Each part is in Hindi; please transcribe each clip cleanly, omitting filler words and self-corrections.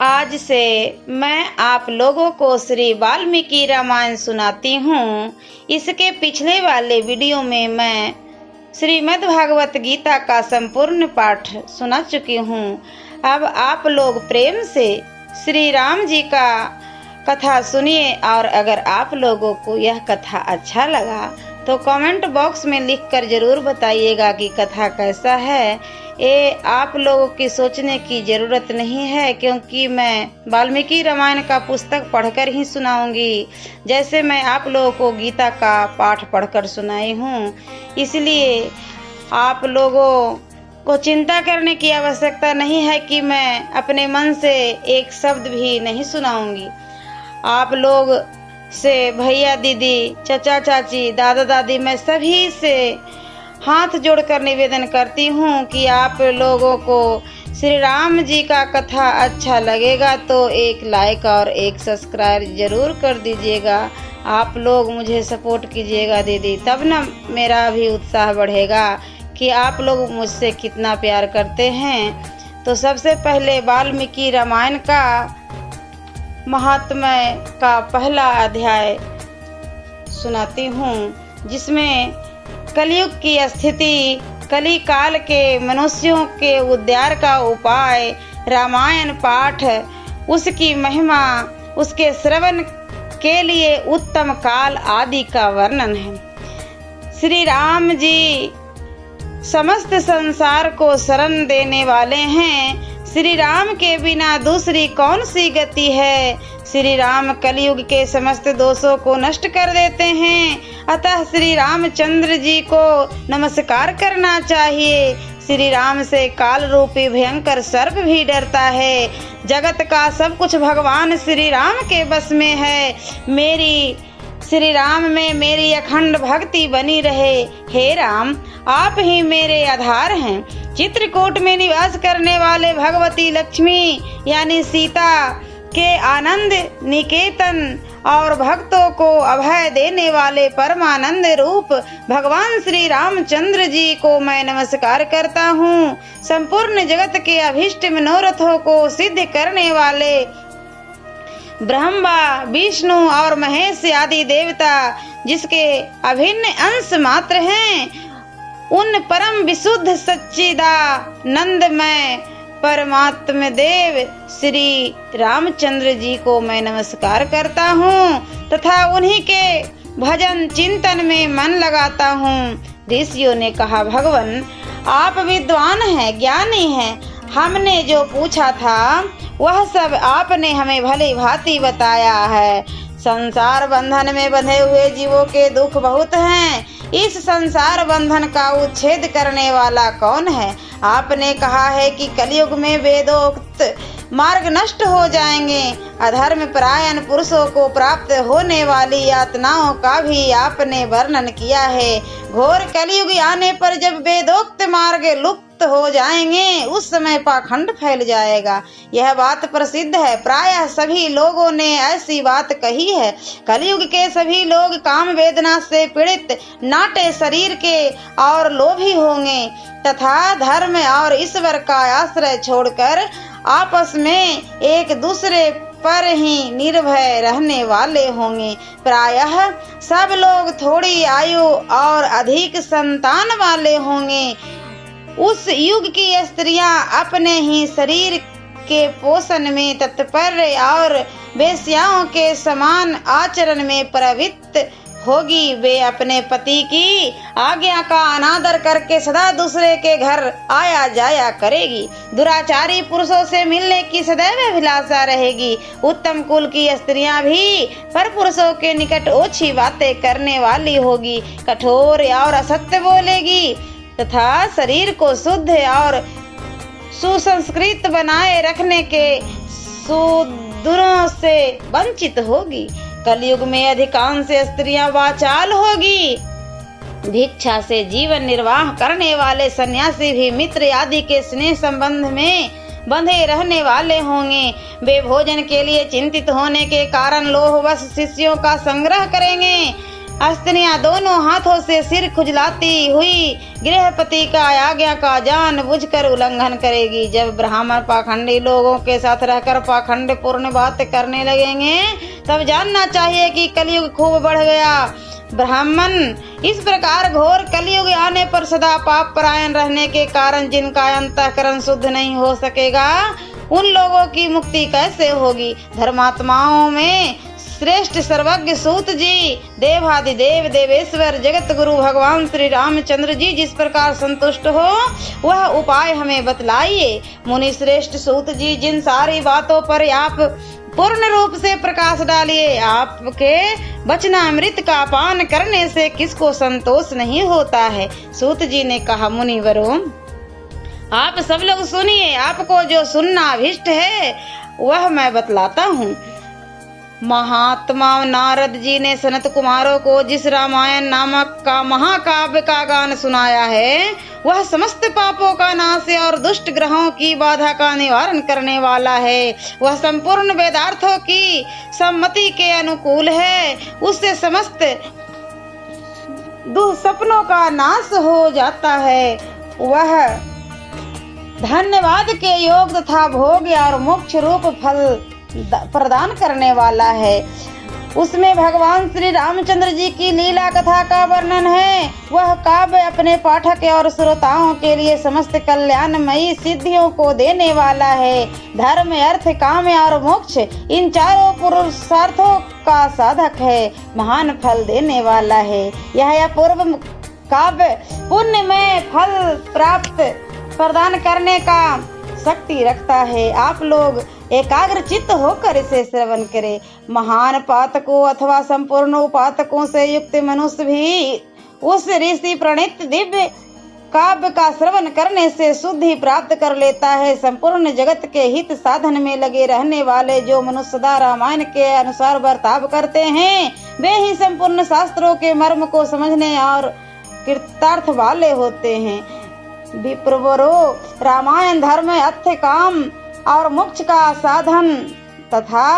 आज से मैं आप लोगों को श्री वाल्मीकि रामायण सुनाती हूँ। इसके पिछले वाले वीडियो में मैं श्रीमद् भागवत गीता का संपूर्ण पाठ सुना चुकी हूँ। अब आप लोग प्रेम से श्री राम जी का कथा सुनिए और अगर आप लोगों को यह कथा अच्छा लगा तो कमेंट बॉक्स में लिखकर जरूर बताइएगा कि कथा कैसा है। ये आप लोगों की सोचने की ज़रूरत नहीं है, क्योंकि मैं वाल्मीकि रामायण का पुस्तक पढ़कर ही सुनाऊंगी, जैसे मैं आप लोगों को गीता का पाठ पढ़कर सुनाई हूँ। इसलिए आप लोगों को चिंता करने की आवश्यकता नहीं है कि मैं अपने मन से एक शब्द भी नहीं सुनाऊंगी। आप लोग से भैया दीदी, चाचा चाची, दादा दादी, मैं सभी से हाथ जोड़कर निवेदन करती हूँ कि आप लोगों को श्री राम जी का कथा अच्छा लगेगा तो एक लाइक और एक सब्सक्राइब जरूर कर दीजिएगा। आप लोग मुझे सपोर्ट कीजिएगा दीदी, तब ना मेरा भी उत्साह बढ़ेगा कि आप लोग मुझसे कितना प्यार करते हैं। तो सबसे पहले वाल्मीकि रामायण का महात्म्य का पहला अध्याय सुनाती हूँ, जिसमें कलयुग की स्थिति, कली काल के मनुष्यों के उद्धार का उपाय, रामायण पाठ, उसकी महिमा, उसके श्रवण के लिए उत्तम काल आदि का वर्णन है। श्री राम जी समस्त संसार को शरण देने वाले हैं। श्री राम के बिना दूसरी कौन सी गति है। श्री राम कलयुग के समस्त दोषों को नष्ट कर देते हैं, अतः श्री रामचंद्र जी को नमस्कार करना चाहिए। श्री राम से काल रूपी भयंकर सर्प भी डरता है। जगत का सब कुछ भगवान श्री राम के बस में है। मेरी श्री राम में मेरी अखंड भक्ति बनी रहे। हे राम, आप ही मेरे आधार हैं। चित्रकूट में निवास करने वाले भगवती लक्ष्मी यानी सीता के आनंद निकेतन और भक्तों को अभय देने वाले परमानंद रूप भगवान श्री रामचंद्र जी को मैं नमस्कार करता हूँ। संपूर्ण जगत के अभीष्ट मनोरथों को सिद्ध करने वाले ब्रह्मा, विष्णु और महेश आदि देवता जिसके अभिन्न अंश मात्र हैं, उन परम विशुद्ध सच्चिदानंदमय परमात्म देव श्री रामचंद्र जी को मैं नमस्कार करता हूँ तथा उन्हीं के भजन चिंतन में मन लगाता हूँ। ऋषियों ने कहा, भगवान आप विद्वान हैं, ज्ञानी हैं। हमने जो पूछा था वह सब आपने हमें भली भांति बताया है। संसार बंधन में बंधे हुए जीवों के दुख बहुत हैं। इस संसार बंधन का उच्छेद करने वाला कौन है। आपने कहा है कि कलयुग में वेदोक्त मार्ग नष्ट हो जाएंगे। अधर्म परायण पुरुषों को प्राप्त होने वाली यातनाओं का भी आपने वर्णन किया है। घोर कलयुग आने पर जब वेदोक्त मार्ग लुप्त हो जाएंगे, उस समय पाखंड फैल जाएगा। यह बात प्रसिद्ध है। प्रायः सभी लोगों ने ऐसी बात कही है। कलयुग के सभी लोग काम वेदना से पीड़ित, नाटे शरीर के और लोभी होंगे तथा धर्म और ईश्वर का आश्रय छोड़कर आपस में एक दूसरे पर ही निर्भय रहने वाले होंगे। प्रायः सब लोग थोड़ी आयु और अधिक संतान वाले होंगे। उस युग की स्त्रियां अपने ही शरीर के पोषण में तत्पर और वेश्याओं के समान आचरण में प्रवृत्त होगी। वे अपने पति की आज्ञा का अनादर करके सदा दूसरे के घर आया जाया करेगी। दुराचारी पुरुषों से मिलने की सदैव अभिलाषा रहेगी। उत्तम कुल की स्त्रियां भी पर पुरुषों के निकट ओछी बातें करने वाली होगी। कठोर और असत्य बोलेगी तथा शरीर को शुद्ध और सुसंस्कृत बनाए रखने के सुदूरों से वंचित होगी। कलयुग में अधिकांश स्त्रियां वाचाल होगी। भिक्षा से जीवन निर्वाह करने वाले सन्यासी भी मित्र आदि के स्नेह संबंध में बंधे रहने वाले होंगे। वे भोजन के लिए चिंतित होने के कारण लोभवश शिष्यों का संग्रह करेंगे। अस्त्रियां दोनों हाथों से सिर खुजलाती हुई गृहपति का आज्ञा का जान बुझकर उल्लंघन करेगी। जब ब्राह्मण पाखंडी लोगों के साथ रहकर पाखंड पूर्ण बात करने लगेंगे तब जानना चाहिए कि कलयुग खूब बढ़ गया। ब्राह्मण इस प्रकार घोर कलयुग आने पर सदा पाप परायण रहने के कारण जिनका अंतःकरण शुद्ध नहीं हो सकेगा उन लोगों की मुक्ति कैसे होगी। धर्मात्माओं में श्रेष्ठ सर्वज्ञ सूत जी देवाधिदेव देवेश्वर जगत गुरु भगवान श्री रामचंद्र जी जिस प्रकार संतुष्ट हो वह उपाय हमें बतलाइए। मुनि श्रेष्ठ सूत जी, जिन सारी बातों पर आप पूर्ण रूप से प्रकाश डालिए। आपके वचनामृत का पान करने से किसको संतोष नहीं होता है। सूत जी ने कहा, मुनिवरों आप सब लोग सुनिए, आपको जो सुनना अभिष्ट है वह मैं बतलाता हूँ। महात्मा नारद जी ने सनत कुमारों को जिस रामायण नामक का महाकाव्य का गान सुनाया है वह समस्त पापों का नाश और दुष्ट ग्रहों की बाधा का निवारण करने वाला है। वह संपूर्ण वेदार्थों की सम्मति के अनुकूल है। उससे समस्त दुःसपनों का नाश हो जाता है। वह धन्यवाद के योग तथा भोग और मोक्ष रूप फल प्रदान करने वाला है। उसमें भगवान श्री रामचंद्र जी की लीला कथा का वर्णन है। वह काव्य अपने पाठक और श्रोताओं के लिए समस्त कल्याणमयी सिद्धियों को देने वाला है। धर्म, अर्थ, काम और मोक्ष इन चारों पुरुषार्थों का साधक है, महान फल देने वाला है। यह पूर्व काव्य पुण्य में फल प्राप्त प्रदान करने का शक्ति रखता है। आप लोग एकाग्र चित्त होकर इसे श्रवण करें। महान पातकों अथवा संपूर्ण उपातकों से युक्त मनुष्य भी उस ऋषि प्रणीत दिव्य काव्य का श्रवण करने से शुद्धि प्राप्त कर लेता है। संपूर्ण जगत के हित साधन में लगे रहने वाले जो मनुष्य सदा रामायण के अनुसार बर्ताव करते हैं वे ही संपूर्ण शास्त्रों के मर्म को समझने और कृतार्थ वाले होते हैं। विप्रवरो, रामायण धर्म, अर्थ, काम और मोक्ष का साधन तथा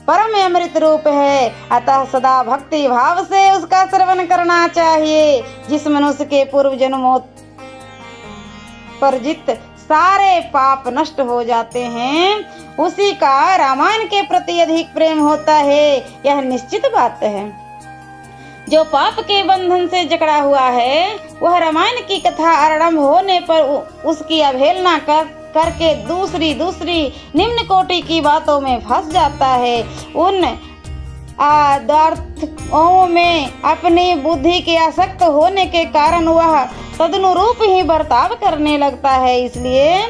परम अमृत रूप है। अतः सदा भक्ति भाव से उसका श्रवण करना चाहिए। जिस मनुष्य के पूर्व जन्मों परजित सारे पाप नष्ट हो जाते हैं उसी का रामायण के प्रति अधिक प्रेम होता है, यह निश्चित बात है। जो पाप के बंधन से जकड़ा हुआ है वह रामायण की कथा आरंभ होने पर उसकी अवहेलना करके दूसरी निम्न कोटि की बातों में फंस जाता है। उन आदर्थों में अपनी बुद्धि के आसक्त होने के कारण वह तदनुरूप ही बर्ताव करने लगता है। इसलिए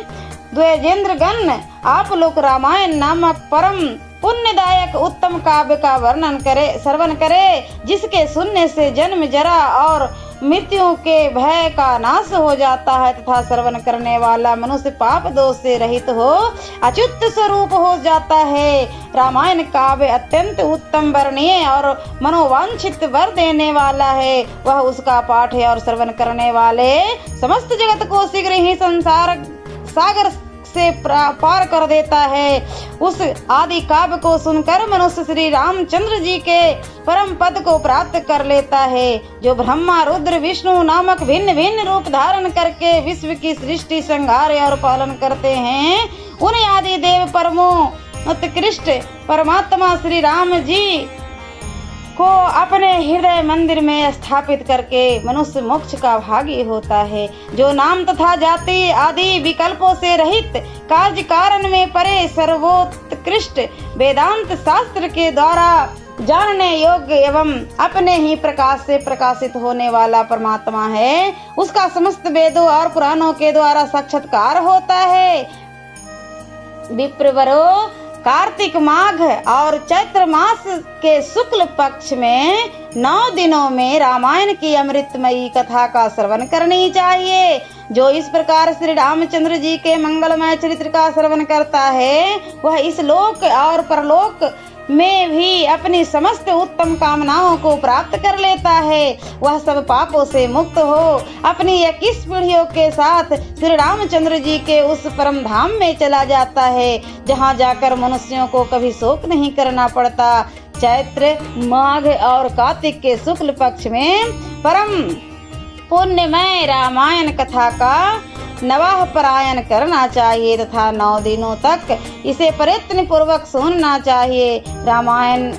द्विजेंद्र गण, आप लोग रामायण नामक परम पुण्यदायक उत्तम काव्य का श्रवण करे, जिसके सुनने से जन्म, जरा और मृत्यु के भय का नाश हो जाता है तथा श्रवण करने वाला मनुष्य पाप दोष से रहित हो अच्युत स्वरूप हो जाता है। रामायण काव्य अत्यंत उत्तम, वर्णीय और मनोवांछित वर देने वाला है। वह उसका पाठ और श्रवण करने वाले समस्त जगत को शीघ्र ही संसार सागर से पार कर देता है। उस आदि काव्य को सुनकर मनुष्य श्री रामचंद्र जी के परम पद को प्राप्त कर लेता है। जो ब्रह्मा, रुद्र, विष्णु नामक भिन्न भिन्न रूप धारण करके विश्व की सृष्टि, संहार और पालन करते हैं, उन आदि देव परमोत्कृष्ट परमात्मा श्री राम जी को अपने हृदय मंदिर में स्थापित करके मनुष्य मोक्ष का भागी होता है। जो नाम तथा जाति आदि विकल्पों से रहित, कार्य कारण में परे, सर्वोत्कृष्ट वेदांत शास्त्र के द्वारा जानने योग्य एवं अपने ही प्रकाश से प्रकाशित होने वाला परमात्मा है, उसका समस्त वेदों और पुराणों के द्वारा साक्षात्कार होता है। विप्रवरो, कार्तिक माघ और चैत्र मास के शुक्ल पक्ष में 9 दिनों में रामायण की अमृतमयी कथा का श्रवण करनी चाहिए। जो इस प्रकार श्री रामचंद्र जी के मंगलमय चरित्र का श्रवण करता है वह इस लोक और परलोक में भी अपनी समस्त उत्तम कामनाओं को प्राप्त कर लेता है। वह सब पापों से मुक्त हो अपनी 21 पीढ़ियों के साथ श्री रामचंद्र जी के उस परम धाम में चला जाता है, जहाँ जाकर मनुष्यों को कभी शोक नहीं करना पड़ता, चैत्र, माघ और कार्तिक के शुक्ल पक्ष में परम पुण्यमय रामायण कथा का नवाह पारायण करना चाहिए तथा 9 दिनों तक इसे प्रयत्न पूर्वक सुनना चाहिए। रामायण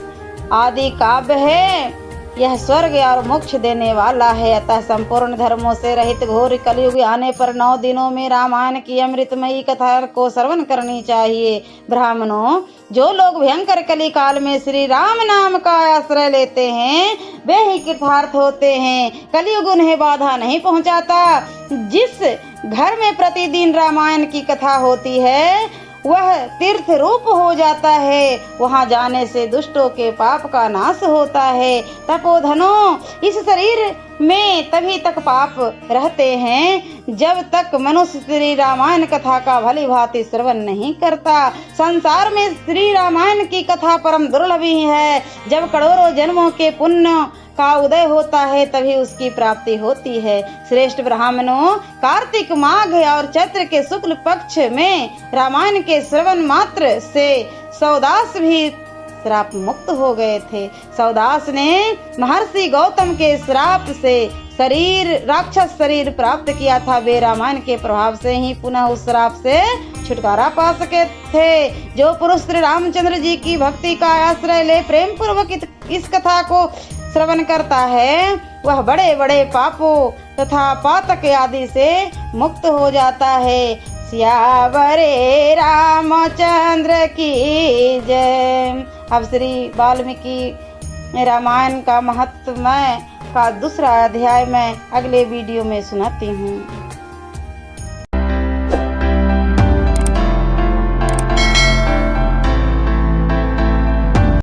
आदि काव्य है, यह स्वर्ग और मोक्ष देने वाला है। अतः संपूर्ण धर्मों से रहित घोर कलयुग आने पर 9 दिनों में रामायण की अमृतमयी कथा को श्रवण करनी चाहिए। ब्राह्मणों, जो लोग भयंकर कली काल में श्री राम नाम का आश्रय लेते हैं वे ही कृतार्थ होते हैं। कलयुग उन्हें बाधा नहीं पहुंचाता। जिस घर में प्रतिदिन रामायण की कथा होती है वह तीर्थ रूप हो जाता है। वहां जाने से दुष्टों के पाप का नाश होता है। तपोधनों, इस शरीर में तभी तक पाप रहते हैं जब तक मनुष्य श्री रामायण कथा का भली भांति श्रवण नहीं करता। संसार में श्री रामायण की कथा परम दुर्लभ ही है। जब करोड़ों जन्मों के पुण्य का उदय होता है तभी उसकी प्राप्ति होती है। श्रेष्ठ ब्राह्मणों, कार्तिक, माघ और चैत्र के शुक्ल पक्ष में रामायण के श्रवण मात्र से सौदास भी श्राप मुक्त हो गए थे। सौदास ने महर्षि गौतम के श्राप से राक्षस शरीर प्राप्त किया था। वे रामायण के प्रभाव से ही पुनः उस श्राप से छुटकारा पा सके थे। जो पुरुष श्री रामचंद्र जी की भक्ति का आश्रय ले प्रेम पूर्वक इस कथा को श्रवण करता है वह बड़े बड़े पापों तथा पातक आदि से मुक्त हो जाता है। सियावरे रामचंद्र की जय। अब श्री वाल्मीकि रामायण का महत्वमय का दूसरा अध्याय मैं अगले वीडियो में सुनाती हूँ।